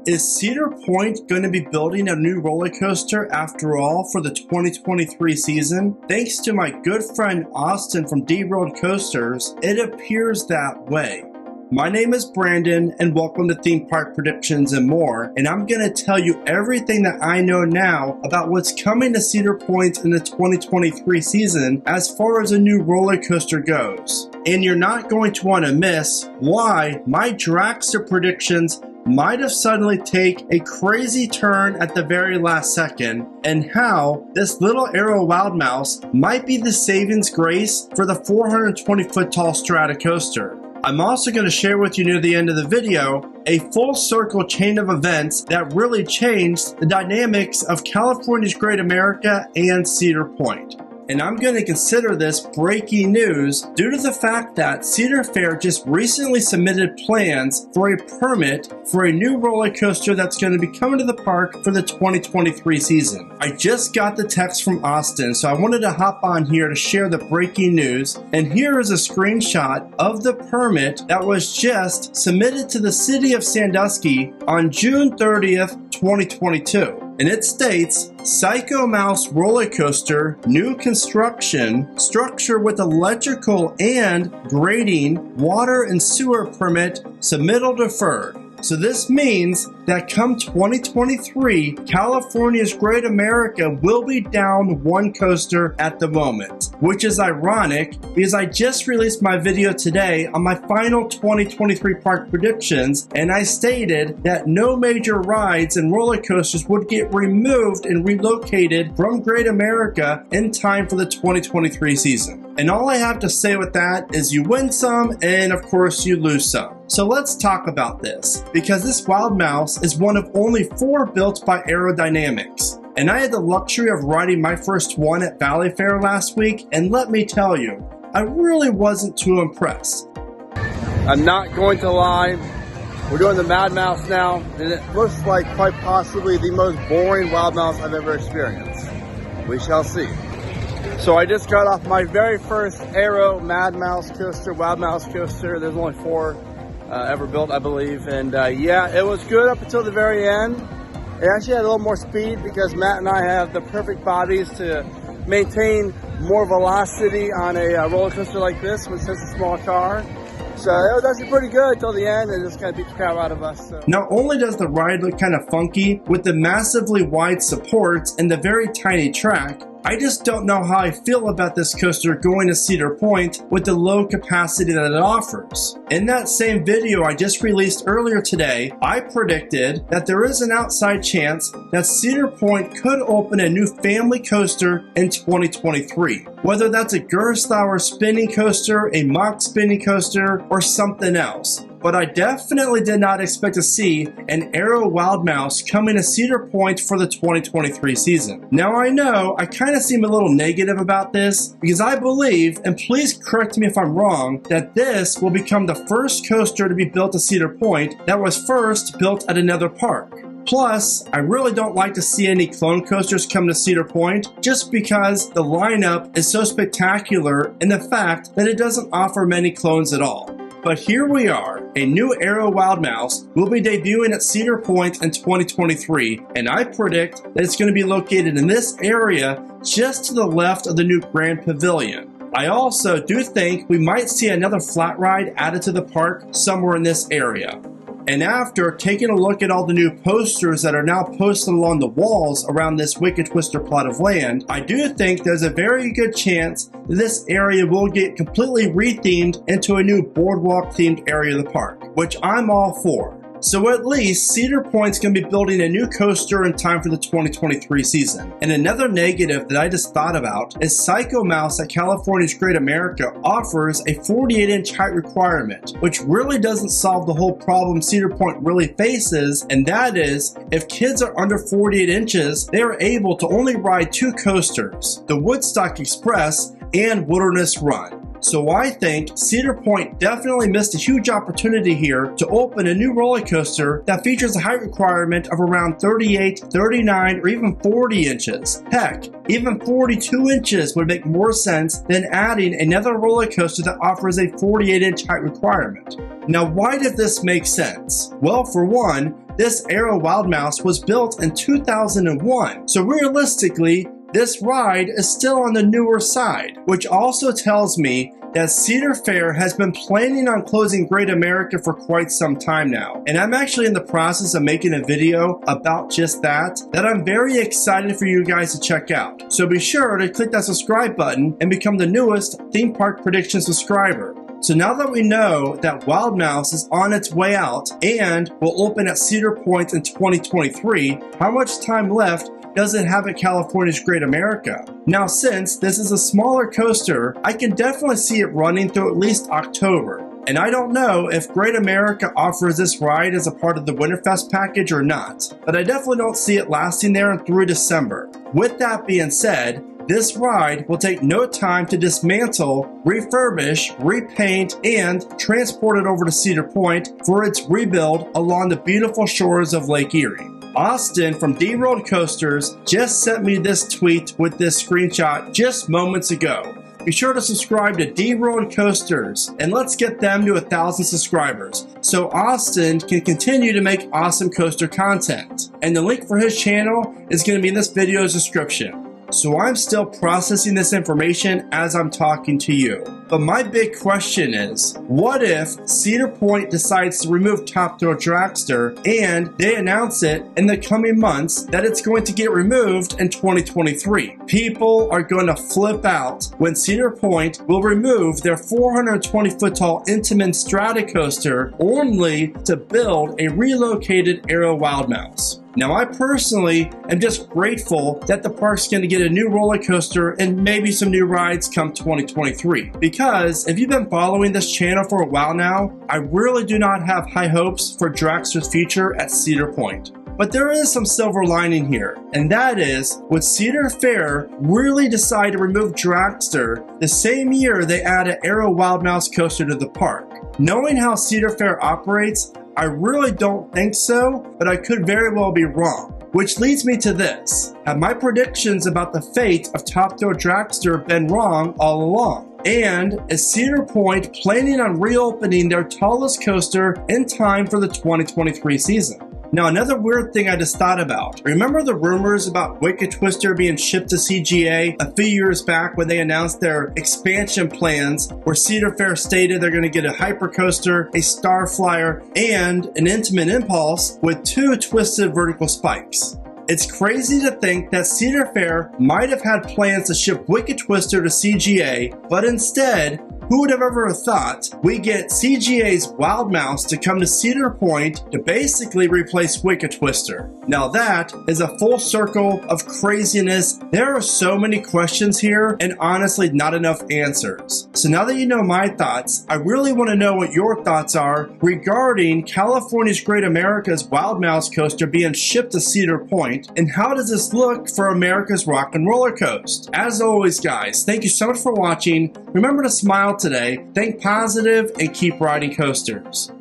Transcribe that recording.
Is Cedar Point going to be building a new roller coaster after all for the 2023 season? Thanks to my good friend Austin from D-Road Coasters, it appears that way. My name is Brandon and welcome to Theme Park Predictions and More, and I'm going to tell you everything that I know now about what's coming to Cedar Point in the 2023 season as far as a new roller coaster goes. And you're not going to want to miss why my dragster predictions might have suddenly take a crazy turn at the very last second, and how this little Arrow Wild Mouse might be the savings grace for the 420-foot tall strata coaster. I'm also going to share with you near the end of the video a full circle chain of events that really changed the dynamics of California's Great America and Cedar Point. And I'm going to consider this breaking news due to the fact that Cedar Fair just recently submitted plans for a permit for a new roller coaster that's going to be coming to the park for the 2023 season. I just got the text from Austin, so I wanted to hop on here to share the breaking news. And here is a screenshot of the permit that was just submitted to the city of Sandusky on June 30th, 2022. And it states, Psycho Mouse roller coaster, new construction, structure with electrical and grading, water and sewer permit, submittal deferred. So this means that come 2023, California's Great America will be down one coaster at the moment, which is ironic because I just released my video today on my final 2023 park predictions, and I stated that no major rides and roller coasters would get removed and relocated from Great America in time for the 2023 season. And all I have to say with that is you win some and of course you lose some. So let's talk about this, because this Wild Mouse is one of only 4 built by Aerodynamics. And I had the luxury of riding my first one at Valley Fair last week, and let me tell you, I really wasn't too impressed. I'm not going to lie, we're doing the Mad Mouse now, and it looks like quite possibly the most boring Wild Mouse I've ever experienced. We shall see. So I just got off my very first Aero Mad Mouse coaster, Wild Mouse coaster. There's only 4 ever built, I believe. And yeah, it was good up until the very end. It actually had a little more speed because Matt and I have the perfect bodies to maintain more velocity on a roller coaster like this with such a small car. So it was actually pretty good until the end, and just kind of beat the crap out of us. So. Not only does the ride look kind of funky with the massively wide supports and the very tiny track, I just don't know how I feel about this coaster going to Cedar Point with the low capacity that it offers. In that same video I just released earlier today, I predicted that there is an outside chance that Cedar Point could open a new family coaster in 2023. Whether that's a Gerstlauer spinning coaster, a Mach spinning coaster, or something else. But I definitely did not expect to see an Arrow Wild Mouse coming to Cedar Point for the 2023 season. Now I know I kind of seem a little negative about this because I believe, and please correct me if I'm wrong, that this will become the first coaster to be built at Cedar Point that was first built at another park. Plus, I really don't like to see any clone coasters come to Cedar Point just because the lineup is so spectacular and the fact that it doesn't offer many clones at all. But here we are, a new Arrow Wild Mouse will be debuting at Cedar Point in 2023, and I predict that it's going to be located in this area just to the left of the new Grand Pavilion. I also do think we might see another flat ride added to the park somewhere in this area. And after taking a look at all the new posters that are now posted along the walls around this Wicked Twister plot of land, I do think there's a very good chance that this area will get completely rethemed into a new boardwalk themed area of the park, which I'm all for. So at least Cedar Point's going to be building a new coaster in time for the 2023 season. And another negative that I just thought about is Psycho Mouse at California's Great America offers a 48-inch height requirement, which really doesn't solve the whole problem Cedar Point really faces, and that is, if kids are under 48 inches, they are able to only ride 2 coasters, the Woodstock Express and Wilderness Run. So I think Cedar Point definitely missed a huge opportunity here to open a new roller coaster that features a height requirement of around 38, 39, or even 40 inches. Heck, even 42 inches would make more sense than adding another roller coaster that offers a 48-inch height requirement. Now, why did this make sense? Well, for one, this Aero Wild Mouse was built in 2001, so realistically, this ride is still on the newer side, which also tells me that Cedar Fair has been planning on closing Great America for quite some time now. And I'm actually in the process of making a video about just that I'm very excited for you guys to check out. So be sure to click that subscribe button and become the newest Theme Park Prediction subscriber. So now that we know that Wild Mouse is on its way out and will open at Cedar Point in 2023, how much time left does it have at California's Great America? Now, since this is a smaller coaster, I can definitely see it running through at least October. And I don't know if Great America offers this ride as a part of the Winterfest package or not, but I definitely don't see it lasting there through December. With that being said, this ride will take no time to dismantle, refurbish, repaint, and transport it over to Cedar Point for its rebuild along the beautiful shores of Lake Erie. Austin from D-Road Coasters just sent me this tweet with this screenshot just moments ago. Be sure to subscribe to D-Road Coasters and let's get them to 1,000 subscribers so Austin can continue to make awesome coaster content. And the link for his channel is going to be in this video's description. So I'm still processing this information as I'm talking to you. But my big question is, what if Cedar Point decides to remove Top Thrill Dragster and they announce it in the coming months that it's going to get removed in 2023? People are going to flip out when Cedar Point will remove their 420-foot tall Intamin Strata coaster only to build a relocated Aero Wild Mouse. Now, I personally am just grateful that the park's going to get a new roller coaster and maybe some new rides come 2023. Because if you've been following this channel for a while now, I really do not have high hopes for Dragster's future at Cedar Point. But there is some silver lining here, and that is, would Cedar Fair really decide to remove Dragster the same year they add an Aero Wild Mouse coaster to the park? Knowing how Cedar Fair operates, I really don't think so, but I could very well be wrong. Which leads me to this. Have my predictions about the fate of Top Thrill Dragster been wrong all along? And is Cedar Point planning on reopening their tallest coaster in time for the 2023 season? Now, another weird thing I just thought about. Remember the rumors about Wicked Twister being shipped to CGA a few years back when they announced their expansion plans, where Cedar Fair stated they're going to get a hypercoaster, a Star Flyer, and an Intamin Impulse with 2 twisted vertical spikes. It's crazy to think that Cedar Fair might have had plans to ship Wicked Twister to CGA, but instead, who would have ever thought we get CGA's Wild Mouse to come to Cedar Point to basically replace Wicked Twister? Now that is a full circle of craziness. There are so many questions here and honestly not enough answers. So now that you know my thoughts, I really want to know what your thoughts are regarding California's Great America's Wild Mouse coaster being shipped to Cedar Point, and how does this look for America's Rockin' Roller Coaster? As always, guys, thank you so much for watching. Remember to smile today, think positive, and keep riding coasters.